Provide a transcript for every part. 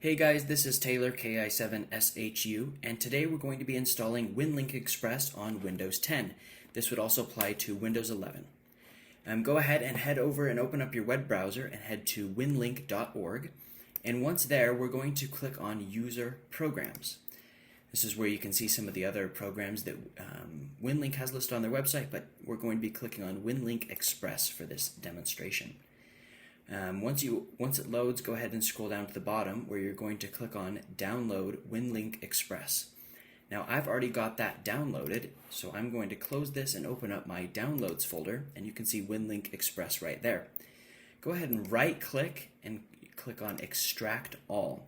Hey guys, this is Taylor KI7SHU, and today we're going to be installing Winlink Express on Windows 10. This would also apply to Windows 11. Go ahead and head over and open up your web browser and head to winlink.org. And once there, we're going to click on User Programs. This is where you can see some of the other programs that Winlink has listed on their website, but we're going to be clicking on Winlink Express for this demonstration. Once it loads, go ahead and scroll down to the bottom where you're going to click on Download Winlink Express. Now I've already got that downloaded, so I'm going to close this and open up my Downloads folder, and you can see Winlink Express right there. Go ahead and right click and click on Extract All.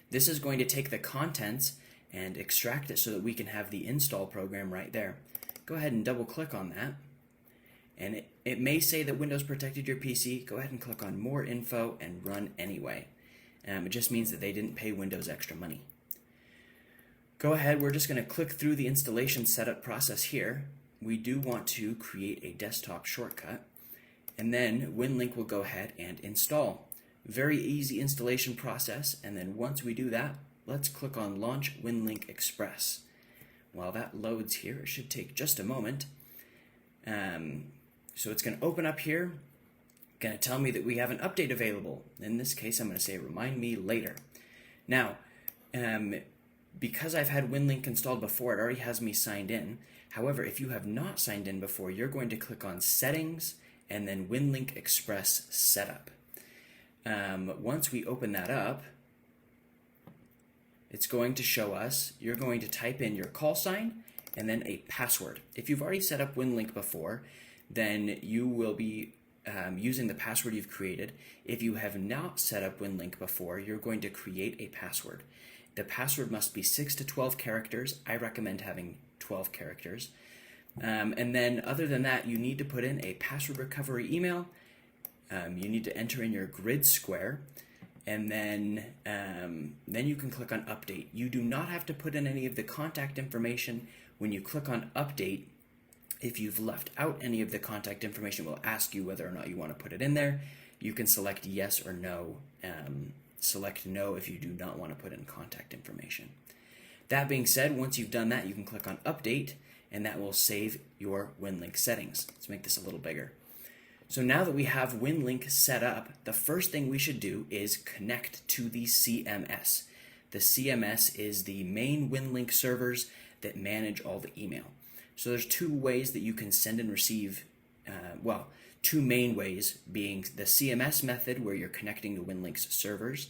This is going to take the contents and extract it so that we can have the install program right there. Go ahead and double click on that. And it may say that Windows protected your PC. Go ahead and click on More Info and Run Anyway. It just means that they didn't pay Windows extra money. Go ahead, we're just going to click through the installation setup process here. We do want to create a desktop shortcut, and then Winlink will go ahead and install. Very easy installation process, and then once we do that, let's click on Launch Winlink Express. While that loads here, it should take just a moment. So it's going to open up here, going to tell me that we have an update available. In this case, I'm going to say remind me later. Now, because I've had Winlink installed before, it already has me signed in. However, if you have not signed in before, you're going to click on Settings and then Winlink Express Setup. Once we open that up, it's going to show us, you're going to type in your call sign and then a password. If you've already set up Winlink before, then you will be using the password you've created. If you have not set up Winlink before, you're going to create a password. The password must be 6 to 12 characters. I recommend having 12 characters. And then other than that, you need to put in a password recovery email. You need to enter in your grid square, and then you can click on Update. You do not have to put in any of the contact information. When you click on Update, if you've left out any of the contact information, it will ask you whether or not you want to put it in there. You can select yes or no. Select no if you do not want to put in contact information. That being said, once you've done that, you can click on Update, and that will save your Winlink settings. Let's make this a little bigger. So now that we have Winlink set up, the first thing we should do is connect to the CMS. The CMS is the main Winlink servers that manage all the email. So there's two ways that you can send and receive, two main ways being the CMS method, where you're connecting to Winlink's servers,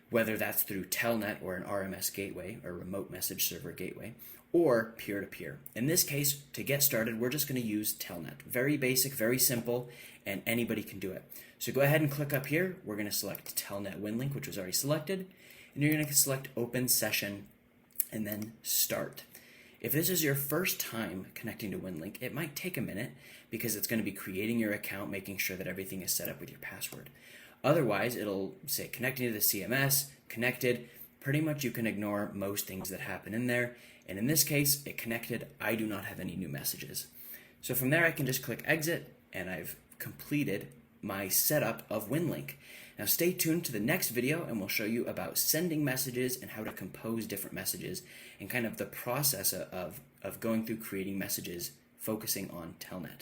whether that's through Telnet or an RMS gateway, or remote message server gateway, or peer-to-peer. In this case, to get started, we're just going to use Telnet. Very basic, very simple, and anybody can do it. So go ahead and click up here. We're going to select Telnet Winlink, which was already selected, and you're going to select Open Session and then Start. If this is your first time connecting to Winlink, it might take a minute because it's going to be creating your account, making sure that everything is set up with your password. Otherwise, it'll say connecting to the CMS, connected. Pretty much you can ignore most things that happen in there. And in this case, it connected. I do not have any new messages. So from there, I can just click Exit, and I've completed my setup of Winlink. Now stay tuned to the next video, and we'll show you about sending messages and how to compose different messages and kind of the process of going through creating messages focusing on Telnet.